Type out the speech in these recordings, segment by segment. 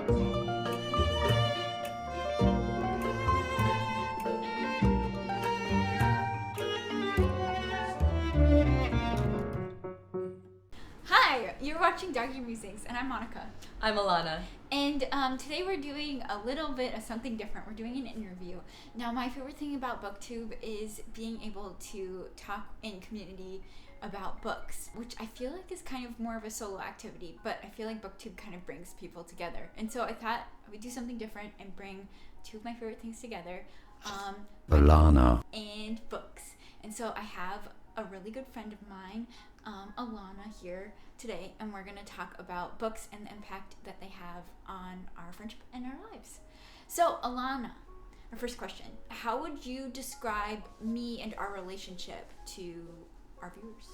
Hi, you're watching Dr. Musings, and I'm Monica. I'm Alanna. And today we're doing a little bit of something different. We're doing an interview. Now, my favorite thing about BookTube is being able to talk in community about books, which I feel like is kind of more of a solo activity, but I feel like BookTube kind of brings people together. And so I thought I would do something different and bring two of my favorite things together. Alanna. And books. And so I have a really good friend of mine, Alanna, here today, and we're going to talk about books and the impact that they have on our friendship and our lives. So, Alanna, our first question: how would you describe me and our relationship to our viewers?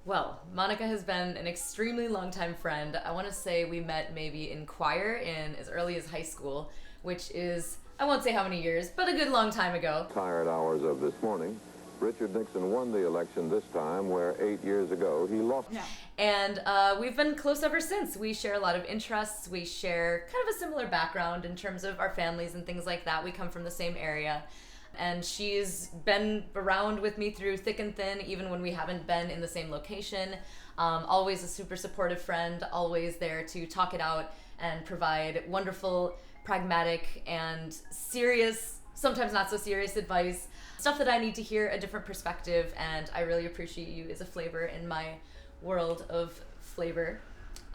Well, Monica has been an extremely long-time friend. I want to say we met maybe in choir in as early as high school, which is, I won't say how many years, but a good long time ago. Tired hours of this morning, Richard Nixon won the election this time, where 8 years ago he lost. Yeah. And we've been close ever since. We share a lot of interests. We share kind of a similar background in terms of our families and things like that. We come from the same area. And she's been around with me through thick and thin, even when we haven't been in the same location. Always a super supportive friend, always there to talk it out and provide wonderful, pragmatic, and serious, sometimes not so serious advice. Stuff that I need to hear a different perspective, and I really appreciate you as a flavor in my world of flavor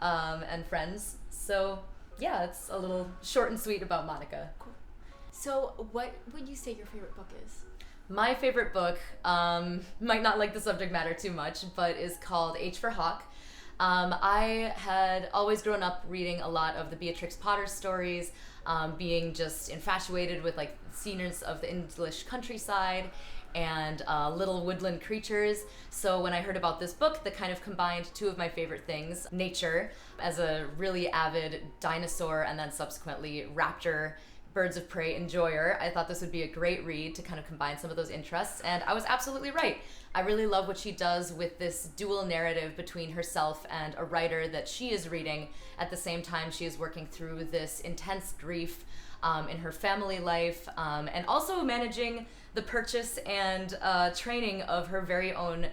and friends. So yeah, it's a little short and sweet about Monica. Cool. So what would you say your favorite book is? My favorite book, might not like the subject matter too much, but is called H for Hawk. I had always grown up reading a lot of the Beatrix Potter stories, being just infatuated with like scenes of the English countryside and little woodland creatures. So when I heard about this book that kind of combined two of my favorite things, nature as a really avid dinosaur and then subsequently raptor, birds of prey enjoyer, I thought this would be a great read to kind of combine some of those interests, and I was absolutely right. I really love what she does with this dual narrative between herself and a writer that she is reading at the same time she is working through this intense grief in her family life, and also managing the purchase and training of her very own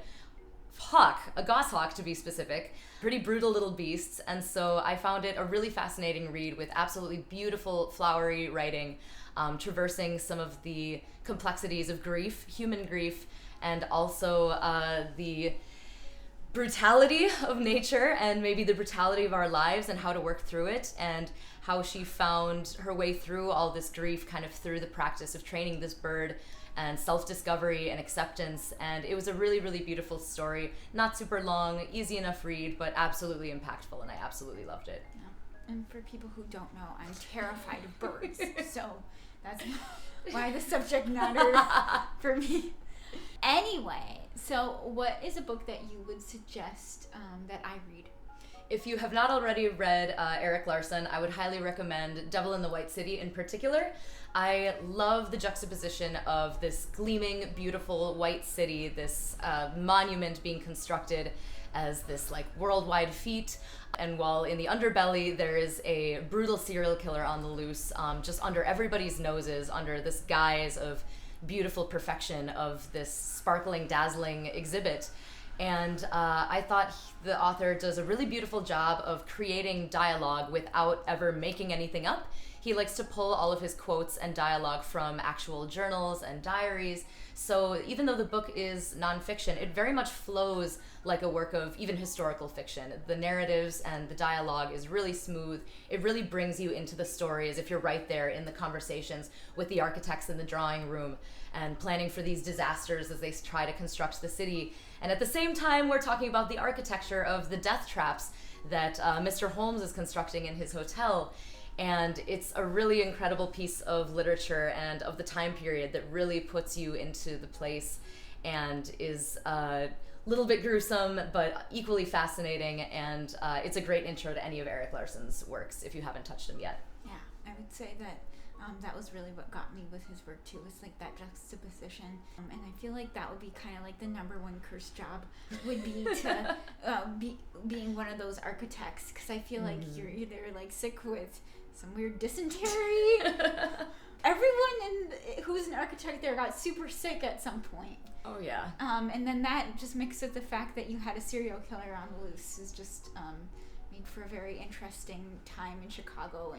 hawk, a goshawk to be specific. Pretty brutal little beasts, and so I found it a really fascinating read with absolutely beautiful flowery writing, traversing some of the complexities of grief, human grief, and also the brutality of nature and maybe the brutality of our lives and how to work through it, and how she found her way through all this grief kind of through the practice of training this bird and self-discovery and acceptance. And it was a really, really beautiful story. Not super long, easy enough read, but absolutely impactful, and I absolutely loved it. Yeah. And for people who don't know, I'm terrified of birds, so that's why the subject matter for me. Anyway, so what is a book that you would suggest that I read? If you have not already read Erik Larson, I would highly recommend Devil in the White City in particular. I love the juxtaposition of this gleaming, beautiful white city, this monument being constructed as this like worldwide feat, and while in the underbelly there is a brutal serial killer on the loose, just under everybody's noses, under this guise of beautiful perfection of this sparkling, dazzling exhibit. And I thought the author does a really beautiful job of creating dialogue without ever making anything up. He likes to pull all of his quotes and dialogue from actual journals and diaries. So even though the book is nonfiction, it very much flows like a work of even historical fiction. The narratives and the dialogue is really smooth. It really brings you into the story as if you're right there in the conversations with the architects in the drawing room and planning for these disasters as they try to construct the city. And at the same time, we're talking about the architecture of the death traps that Mr. Holmes is constructing in his hotel. And it's a really incredible piece of literature and of the time period that really puts you into the place and is a little bit gruesome, but equally fascinating. And it's a great intro to any of Erik Larson's works if you haven't touched him yet. Yeah, I would say that that was really what got me with his work too, was like that juxtaposition. And I feel like that would be kind of like the number one cursed job would be to being one of those architects, because I feel like you're either like sick with some weird dysentery. Everyone who's an architect there got super sick at some point. Oh yeah. And then that just mixed with the fact that you had a serial killer on the loose is just made for a very interesting time in Chicago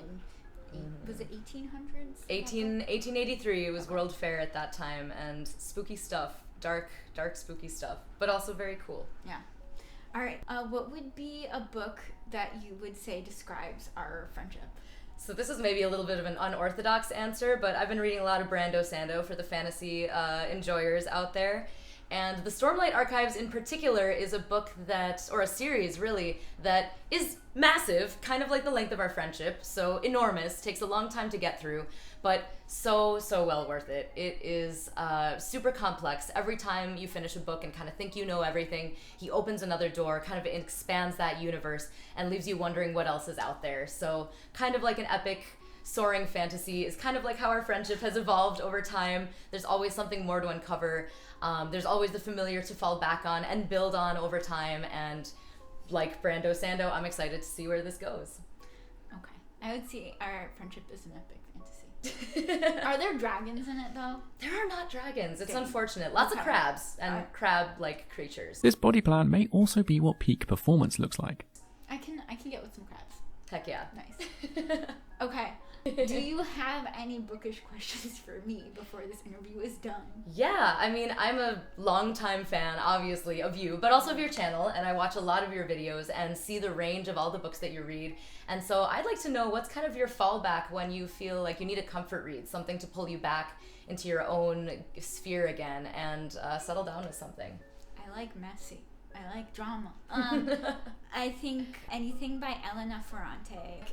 was it 1800s? 1883 was World Fair at that time, and spooky stuff, dark spooky stuff, but also very cool. Yeah. All right. What would be a book that you would say describes our friendship? So this is maybe a little bit of an unorthodox answer, but I've been reading a lot of Brando Sando for the fantasy enjoyers out there. And the Stormlight Archives in particular is a book or a series really, that is massive, kind of like the length of our friendship, so enormous, takes a long time to get through, but so well worth it. It is super complex. Every time you finish a book and kind of think you know everything, he opens another door, kind of expands that universe, and leaves you wondering what else is out there. So kind of like an epic soaring fantasy is kind of like how our friendship has evolved over time. There's always something more to uncover. There's always the familiar to fall back on and build on over time, and like Brando Sando, I'm excited to see where this goes. Okay. I would say our friendship is an epic fantasy. Are there dragons in it, though? There are not dragons. It's unfortunate. Lots of crabs and crab-like creatures. This body plan may also be what peak performance looks like. I can get with some crabs. Heck yeah. Nice. Okay. Do you have any bookish questions for me before this interview is done? Yeah, I mean, I'm a longtime fan, obviously, of you, but also of your channel, and I watch a lot of your videos and see the range of all the books that you read. And so I'd like to know what's kind of your fallback when you feel like you need a comfort read, something to pull you back into your own sphere again and settle down with something. I like messy. I like drama. I think anything by Alanna,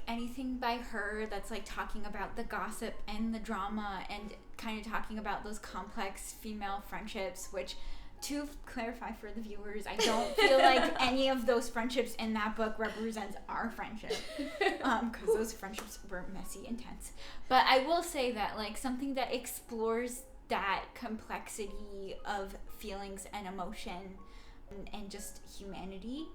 anything by her that's like talking about the gossip and the drama and kind of talking about those complex female friendships, which, to clarify for the viewers, I don't feel like any of those friendships in that book represents our friendship, because those friendships were messy, intense. But I will say that like something that explores that complexity of feelings and emotion and just humanity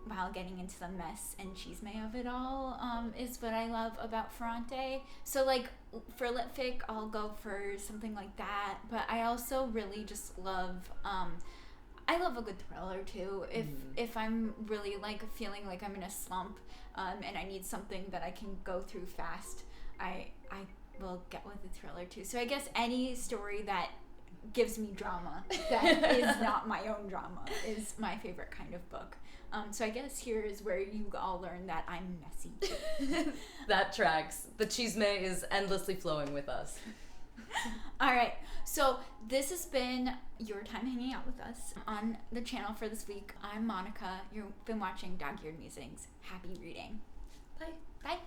while getting into the mess and chisme of it all is what I love about Ferrante. So like for lit fic, I'll go for something like that, but I also really just love I love a good thriller too. If I'm really like feeling like I'm in a slump and I need something that I can go through fast, I will get with a thriller too. So I guess any story that gives me drama that is not my own drama is my favorite kind of book. So I guess here is where you all learn that I'm messy too. That tracks. The chisme is endlessly flowing with us. All right, so this has been your time hanging out with us on the channel for this week. I'm Monica. You've been watching Dog-Eared Musings. Happy reading. Bye. Bye.